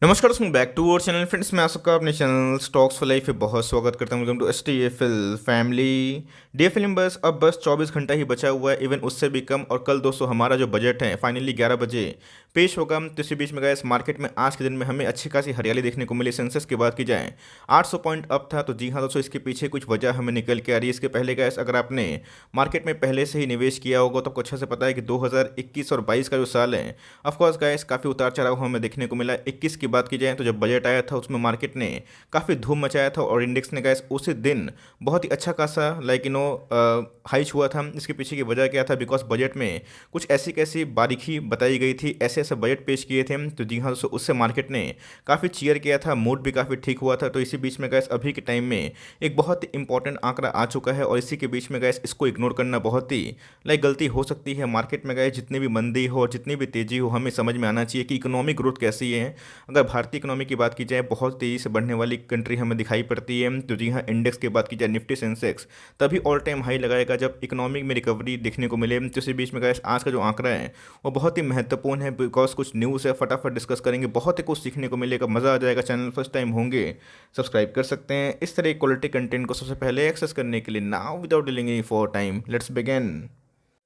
नमस्कार दोस्तों, back to our channel friends. मैं आप सबका अपने चैनल स्टॉक्स फॉर लाइफ पे बहुत स्वागत करता हूं। Welcome to STFL family. DFL में अब बस 24 घंटा ही बचा हुआ है, इवन उससे भी कम। और कल दोस्तों हमारा जो बजट है फाइनली 11 बजे पेश होगा। तो इसी बीच में गए मार्केट में आज के दिन में हमें अच्छी खासी हरियाली देखने को मिली। सेंसेक्स की बात की जाए 800 पॉइंट अप था। तो जी हाँ दोस्तों, इसके पीछे कुछ वजह हमें निकल के आ रही है। इसके पहले गैस अगर आपने मार्केट में पहले से ही निवेश किया होगा तो आपको अच्छे से पता है कि 2021 और 22 का जो साल है, ऑफकोर्स गैस काफ़ी उतार चढ़ाव हमें देखने को मिला। 21 की बात की जाए तो जब बजट आया था उसमें मार्केट ने काफ़ी धूम मचाया था और इंडेक्स ने गैस उसी दिन बहुत ही अच्छा खासा हाई छुआ था। इसके पीछे की वजह क्या था? बिकॉज बजट में कुछ ऐसी कैसी बारीकी बताई गई थी, ऐसे ऐसे बजट पेश किए थे। तो जी हाँ दोस्तों, उससे मार्केट ने काफ़ी चीयर किया था, मूड भी काफ़ी ठीक हुआ था। तो इसी बीच में गैस अभी के टाइम में एक बहुत ही इंपॉर्टेंट आंकड़ा आ चुका है और इसी के बीच में गैस इसको इग्नोर करना बहुत ही गलती हो सकती है। मार्केट में गए जितनी भी मंदी हो, जितनी भी तेज़ी हो, हमें समझ में आना चाहिए कि इकोनॉमिक ग्रोथ कैसी है। अगर भारतीय इकोनॉमी की बात की जाए, बहुत तेज़ी से बढ़ने वाली कंट्री हमें दिखाई पड़ती है। तो जी हाँ, इंडेक्स की बात की जाए, निफ्टी सेंसेक्स तभी ऑल टाइम हाई लगाएगा जब इकोनॉमिक में रिकवरी देखने को मिले। तो इसी बीच में गैस आज का जो आंकड़ा है वो बहुत ही महत्वपूर्ण है, बिकॉज कुछ न्यूज़ है, फटाफट डिस्कस करेंगे। बहुत ही कुछ सीखने को मिलेगा, मज़ा आ जाएगा। चैनल फर्स्ट टाइम होंगे सब्सक्राइब कर सकते हैं इस तरह क्वालिटी कंटेंट को सबसे पहले एक्सेस करने के लिए। Now without delaying any for time, let's begin.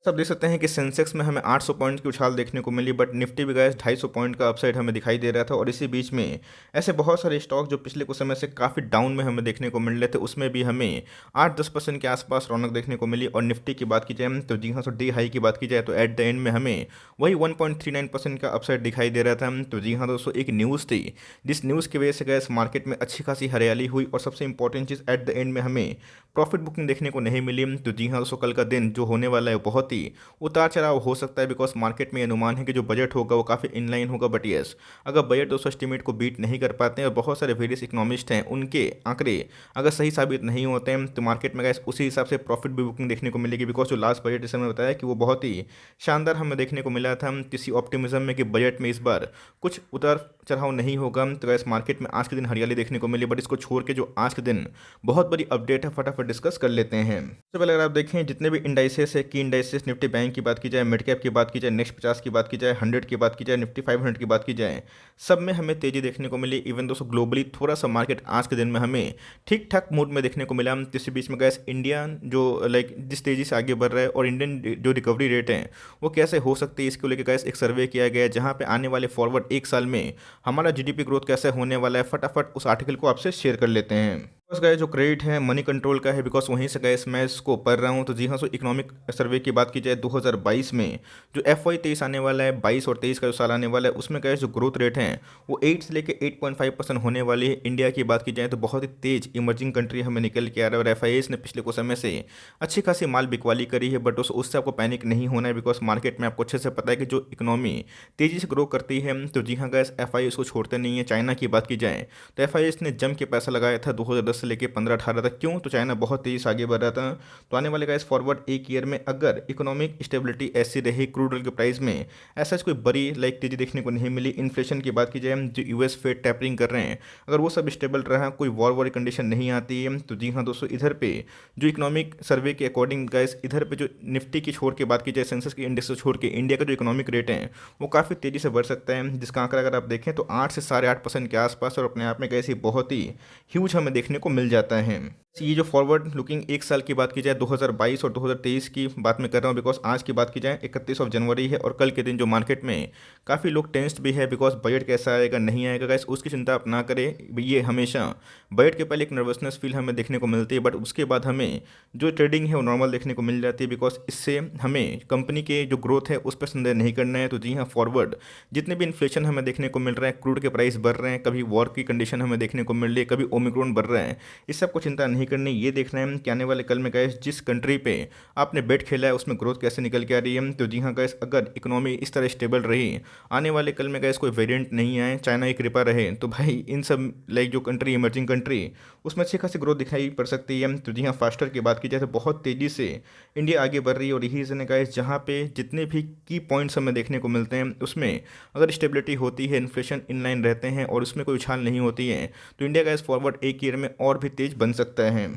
सब देख सकते हैं कि सेंसेक्स में हमें 800 पॉइंट की उछाल देखने को मिली, बट निफ्टी भी गए 250 पॉइंट का अपसाइड हमें दिखाई दे रहा था। और इसी बीच में ऐसे बहुत सारे स्टॉक जो पिछले कुछ समय से काफ़ी डाउन में हमें देखने को मिल रहे थे, उसमें भी हमें 8-10% के आसपास रौनक देखने को मिली। और निफ्टी की बात की जाए तो जी हाँ, तो डी हाई की बात की जाए तो एट द एंड में हमें वही 1.39% का अपसाइड दिखाई दे रहा था। तो जी हाँ दोस्तों, एक न्यूज़ थी जिस न्यूज़ की वजह से गैस मार्केट में अच्छी खासी हरियाली हुई। और सबसे important cheese, at the end में हमें प्रॉफिट बुकिंग देखने को नहीं मिली। तो जी हाँ दोस्तों, कल का दिन जो होने वाला है बहुत ही उतार चढ़ाव हो सकता है, बिकॉज मार्केट में अनुमान है कि जो बजट होगा वो काफ़ी इनलाइन होगा। बट यस, अगर बजट दोस्तों एस्टिमेट को बीट नहीं कर पाते हैं और बहुत सारे वेरियस इकोनॉमिस्ट हैं उनके आंकड़े अगर सही साबित नहीं होते हैं, तो मार्केट में गैस उसी हिसाब से प्रॉफिट भी बुकिंग देखने को मिलेगी। बिकॉज जो लास्ट बजट जैसे मैंने बताया कि वो बहुत ही शानदार हमें देखने को मिला था, किसी ऑप्टिमिज्म में कि बजट में इस बार कुछ उतार चढ़ाव नहीं होगा। तो गैस मार्केट में आज के दिन हरियाली देखने को मिली। बट इसको छोड़ के जो आज के दिन बहुत बड़ी अपडेट है, फटाफट डिस्कस कर लेते हैं। सबसे पहले अगर आप देखें जितने भी इंडाइसेस है, की इंडाइसेस, निफ्टी बैंक की बात की जाए, मिड कैप की बात की जाए, नेक्स्ट 50 की बात की जाए, 100 की बात की जाए, निफ्टी 500 की बात की जाए, सब में हमें तेजी देखने को मिली। इवन दोस्तों ग्लोबली थोड़ा सा मार्केट आज के दिन में हमें ठीक ठाक मूड में देखने को मिला। इसी बीच में गैस इंडिया जो जिस तेजी से आगे बढ़ रहा है और इंडियन जो रिकवरी रेट है वो कैसे हो सकती है, इसको लेकर गैस एक सर्वे किया गया है जहाँ पे आने वाले फॉरवर्ड एक साल में हमारा जीडीपी ग्रोथ कैसे होने वाला है। फटाफट उस आर्टिकल को आपसे शेयर कर लेते हैं। बस गए जो क्रेडिट है मनी कंट्रोल का है, बिकॉज वहीं से गए मैं इसको पढ़ रहा हूँ। तो जी हाँ, सो इकोनॉमिक सर्वे की बात की जाए 2022 में जो FY23 आने वाला है, 22 और 23 का जो साल आने वाला है, उसमें गए जो ग्रोथ रेट है वो 8 से लेकर 8.5% होने वाली है। इंडिया की बात की जाए तो बहुत ही तेज इमर्जिंग कंट्री हमें निकल के आ रहा है। और FIS ने पिछले कुछ समय से अच्छी खासी माल बिकवाली करी है, बट उससे आपको पैनिक नहीं होना है, बिकॉज मार्केट में आपको अच्छे से पता है कि जो इकोनॉमी तेज़ी से ग्रो करती है तो जी हाँ गैस FIS को छोड़ते नहीं है। चाइना की बात की जाए तो FIS ने जम के पैसा लगाया था 2010 से लेकर 15-18 तक। क्यों? तो चाइना बहुत तेज़ी से आगे बढ़ रहा था। तो आने वाले गैस फॉरवर्ड एक ईयर में अगर इकोनॉमिक स्टेबिलिटी ऐसी रही, क्रूड ऑयल के प्राइस में ऐसा कोई बड़ी तेज़ी देखने को नहीं मिली। इन्फ्लेशन की बात की जाए, जो US फेड टैपरिंग कर रहे हैं, अगर वो सब स्टेबल रहा, कोई वॉर कंडीशन नहीं आती है, तो जी हाँ दोस्तों, इधर पे जो इकोनॉमिक सर्वे के अकॉर्डिंग गैस इधर पे जो निफ्टी की छोड़ के बात की जाए, सेंसेक्स की इंडेक्स को छोड़ के इंडिया का जो इकोनॉमिक रेट है वो काफ़ी तेज़ी से बढ़ सकता है, जिसका आंकड़ा अगर आप देखें तो 8 से 8.5% के आसपास। और अपने आप में कैसी बहुत ही ह्यूज हमें देखने को मिल जाता है। ये जो फॉरवर्ड लुकिंग एक साल की बात की जाए 2022 और 2023 की बात मैं कर रहा हूँ, बिकॉज आज की बात की जाए 31 जनवरी है और कल के दिन जो मार्केट में काफ़ी लोग टेंस्ड भी है, बिकॉज बजट कैसा आएगा नहीं आएगा गैस उसकी चिंता आप ना करें। ये हमेशा बजट के पहले एक नर्वसनेस फील हमें देखने को मिलती है, बट उसके बाद हमें जो ट्रेडिंग है वो नॉर्मल देखने को मिल जाती है, बिकॉज इससे हमें कंपनी के जो ग्रोथ है उस पर संदेह नहीं करना है। तो जी हाँ, फॉरवर्ड जितने भी इन्फ्लेशन हमें देखने को मिल रहा है, क्रूड के प्राइस बढ़ रहे हैं, कभी वॉर की कंडीशन हमें देखने को मिल रही है, कभी ओमिक्रॉन बढ़ रहा है, इस सब को चिंता नहीं करनी। ये देखना है कि आने वाले कल में गैस जिस कंट्री पे आपने बेट खेला है उसमें ग्रोथ कैसे निकल के आ रही है। तो जी हाँ गैस, अगर इकोनॉमी इस तरह स्टेबल रही, आने वाले कल में गैस कोई वेरिएंट नहीं आए, चाइना की कृपा रहे, तो भाई इन सब जो कंट्री इमर्जिंग कंट्री उसमें अच्छी खासी ग्रोथ दिखाई पड़ सकती है। तो जी हाँ, फास्टर की बात की जाए तो बहुत तेज़ी से इंडिया आगे बढ़ रही है। और यही रीज़न है गैस, जहाँ पे जितने भी की पॉइंट्स हमें देखने को मिलते हैं उसमें अगर स्टेबिलिटी होती है, इन्फ्लेशन इनलाइन रहते हैं और उसमें कोई उछाल नहीं होती है, तो इंडिया गैस फॉरवर्ड एक ईयर में और भी तेज बन सकता है।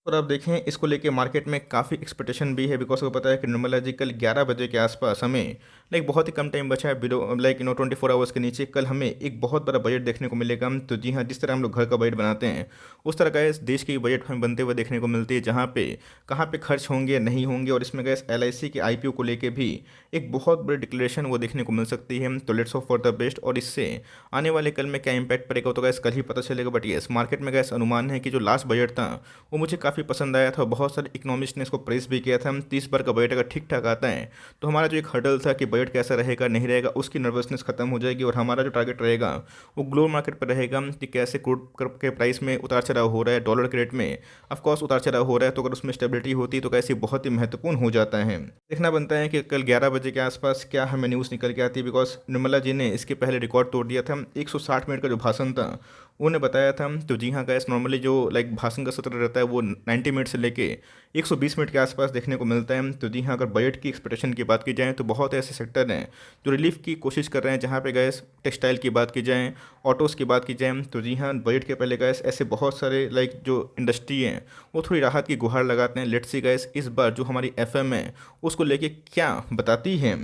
और आप देखें इसको लेके मार्केट में काफ़ी एक्सपेक्टेशन भी है, बिकॉज को पता है कि निर्मला जी कल 11 बजे के आसपास हमें लाइक बहुत ही कम टाइम बचा है, बिलो लाइक 24 आवर्स के नीचे कल हमें एक बहुत बड़ा बजट देखने को मिलेगा। तो जी हाँ, जिस तरह हम लोग घर का बजट बनाते हैं उस तरह का इस देश की बजट हमें बनते हुए देखने को मिलती है, जहाँ पे कहाँ पे खर्च होंगे नहीं होंगे, और इसमें गैस LIC के IPO को लेके भी एक बहुत बड़ी डिक्लेरेशन वो देखने को मिल सकती है। तो let's hope for the best, और इससे आने वाले कल में क्या इंपैक्ट पड़ेगा तो गैस कल ही पता चलेगा। बट येस, मार्केट में गैस अनुमान है कि जो लास्ट बजट था वो मुझे काफ़ी पसंद आया था, बहुत सारे इकोनॉमिस्ट ने इसको प्रेस भी किया था। 30 बार का बजट अगर ठीक ठाक आता है तो हमारा जो एक हर्डल था कि बजट कैसा रहेगा नहीं रहेगा, उसकी नर्वसनेस खत्म हो जाएगी, और हमारा जो टारगेट रहेगा वो ग्लोबल मार्केट पर रहेगा कि कैसे क्रूड के प्राइस में उतार चढ़ाव हो रहा है, डॉलर के रेट में ऑफकोर्स उतार चढ़ाव हो रहा है, तो अगर उसमें स्टेबिलिटी होती है तो कैसे बहुत ही महत्वपूर्ण हो जाता है। देखना बनता है कि कल 11 बजे के आसपास क्या हमें न्यूज़ निकल के आती है, बिकॉज निर्मला जी ने इसके पहले रिकॉर्ड तोड़ दिया था। 160 मिनट का जो भाषण था उन्होंने बताया था। तो जी हाँ गैस, नॉर्मली जो लाइक भाषण का सत्र रहता है वो 90 मिनट से लेके 120 मिनट के आसपास देखने को मिलता है। तो जी हाँ, अगर बजट की एक्सपेक्टेशन की बात की जाए तो बहुत ऐसे सेक्टर हैं जो रिलीफ की कोशिश कर रहे हैं, जहाँ पे गैस टेक्सटाइल की बात की जाए, ऑटोज़ की बात की जाए, तो जी हाँ बजट के पहले गैस ऐसे बहुत सारे लाइक जो इंडस्ट्री हैं वो थोड़ी राहत की गुहार लगाते हैं। लेट्स सी गैस इस बार जो हमारी FM है उसको लेके क्या बताती है।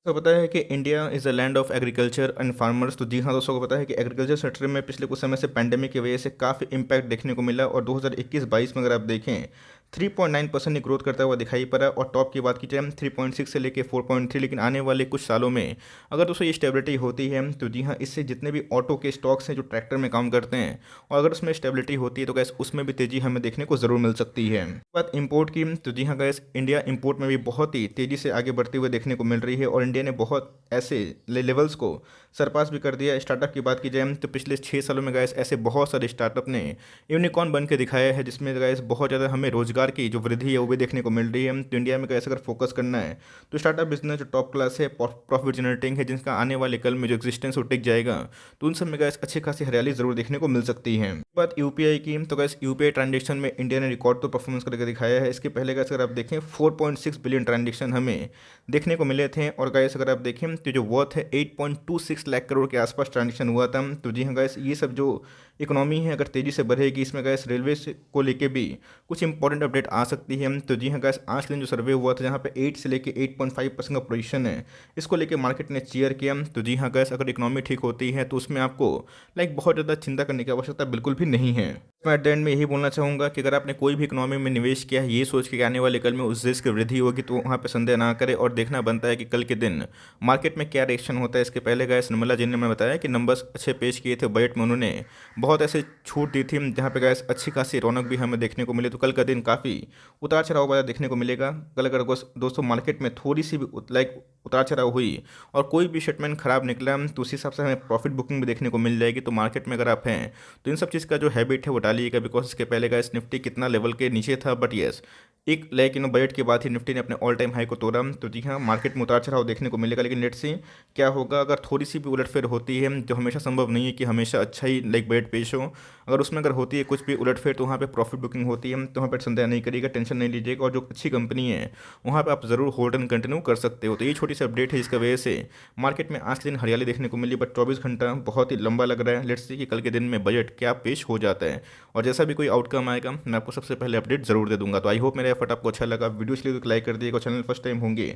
तो पता है कि India is a land of agriculture and farmers. तो जी हाँ दोस्तों को पता है कि एग्रीकल्चर सेक्टर में पिछले कुछ समय से पैंडेमिक की वजह से काफ़ी इम्पैक्ट देखने को मिला, और 2021-22 में अगर आप देखें 3.9% ग्रोथ करता हुआ दिखाई पड़ा, और टॉप की बात की जाए 3.6 से लेके 4.3। लेकिन आने वाले कुछ सालों में अगर दोस्तों ये स्टेबिलिटी होती है तो जी हाँ, इससे जितने भी ऑटो के स्टॉक्स हैं जो ट्रैक्टर में काम करते हैं, और अगर उसमें स्टेबिलिटी होती है तो गैस उसमें भी तेज़ी हमें देखने को ज़रूर मिल सकती है। बात इंपोर्ट की, तो जी हाँ गैस, इंडिया इंपोर्ट में भी बहुत ही तेज़ी से आगे बढ़ते हुए देखने को मिल रही है, और इंडिया ने बहुत ऐसे लेवल्स को सरपास भी कर दिया। स्टार्टअप की बात की जाए तो पिछले 6 सालों में गैस ऐसे बहुत सारे स्टार्टअप ने यूनिकॉर्न बन के दिखाया है, जिसमें गैस बहुत ज़्यादा हमें रोजगार की जो वृद्धि है वो भी देखने को मिल रही है। तो इंडिया में गैस अगर फोकस करना है तो स्टार्टअप बिजनेस जो टॉप क्लास है, प्रॉफिट जनरेटिंग है, जिनका आने वाले कल में जो एग्जिस्टेंस वो टिक जाएगा, तो उन सब में गैस अच्छी खासी हरियाली जरूर देखने को मिल सकती है। बात UPI की, तो गैस UPI ट्रांजेक्शन में इंडिया ने रिकॉर्ड तो परफॉर्मेंस करके दिखाया है। इसके पहले गैस अगर आप देखें 4.6 बिलियन ट्रांजेक्शन हमें देखने को मिले थे, और गैस अगर आप देखें तो जो वर्थ है 8.26 लाख करोड़ के आसपास ट्रांजेक्शन हुआ था। तो जी हाँ गैस, ये सब जो इकोनॉमी है अगर तेज़ी से बढ़ेगी, इसमें गैस रेलवे को लेके भी कुछ इंपॉर्टेंट अपडेट आ सकती है। तो जी हाँ गैस, आज के दिन जो सर्वे हुआ था जहाँ पे 8 से लेके 8.5% का पोजीशन है, इसको लेके मार्केट ने चीयर किया। तो जी हाँ गैस, अगर इकोनॉमी ठीक होती है तो उसमें आपको लाइक बहुत ज़्यादा चिंता करने की आवश्यकता बिल्कुल भी नहीं है। मैं एट द एंड में यही बोलना चाहूँगा कि अगर आपने कोई भी इकोनॉमी में निवेश किया है ये सोच के कि आने वाले कल में उस देश की वृद्धि होगी, तो वहाँ पे संदेह ना करें, और देखना बनता है कि कल के दिन मार्केट में क्या रिएक्शन होता है। इसके पहले गैस निर्मला जी ने मैं बताया कि नंबर्स अच्छे पेश किए थे बजट में, उन्होंने बहुत ऐसे छूट दी थी जहाँ पे गैस अच्छी खासी रौनक भी हमें देखने को मिली। तो कल का दिन काफ़ी उतार चढ़ाव वाला देखने को मिलेगा। कल अगर दोस्तों मार्केट में थोड़ी सी भी लाइक उतार चढ़ाव हुई और कोई भी स्टेटमेंट खराब निकला तो उस हिसाब से हमें प्रॉफिट बुकिंग भी देखने को मिल जाएगी। तो मार्केट में अगर आप हैं तो इन सब चीज़ का जो हैबिट है वो डालिएगा, बिकॉज इसके पहले गैस निफ्टी कितना लेवल के नीचे था, बट येस एक लाइक बजट के बाद ही निफ्टी ने अपने ऑल टाइम हाई को तोड़ा। तो जी हाँ, मार्केट में उतार चढ़ाव देखने को मिलेगा, लेकिन लेट्स सी क्या होगा। अगर थोड़ी सी भी उलटफेर होती है, जो हमेशा संभव नहीं है कि हमेशा अच्छा ही लाइक बजट पेश हो, अगर उसमें अगर होती है कुछ भी उलटफेर तो वहाँ पे प्रॉफिट बुकिंग होती है, तो वहाँ पर संदेह नहीं करिएगा, टेंशन नहीं लीजिएगा, और जो अच्छी कंपनी है वहाँ पर आप ज़रूर होल्ड एंड कंटिन्यू कर सकते हो। तो ये छोटी सी अपडेट है जिसकी वजह से मार्केट में आज के दिन हरियाली देखने को मिली, बट 24 घंटा बहुत ही लंबा लग रहा है। लेट्स सी कि कल के दिन में बजट क्या पेश हो जाता है, और जैसा भी कोई आउटकम आएगा मैं आपको सबसे पहले अपडेट जरूर दे दूंगा। तो आई होप मेरा एफर्ट आपको अच्छा लगा। वीडियो इसलिए तो लाइक कर दिएगा, चैनल फर्स्ट टाइम होंगे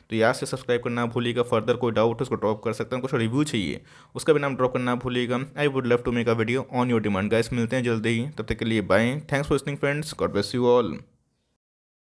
तो याद से सब्सक्राइब करना भूलिएगा। फर्दर कोई डाउट है उसको ड्रॉप कर सकता हूँ, कुछ रिव्यू चाहिए उसका भी नाम ड्रॉप करना भूलिएगा। I would love to make a video on your demand. Guys मिलते हैं जल्दी ही, तब तक के लिए bye. Thanks for listening friends, God bless you all.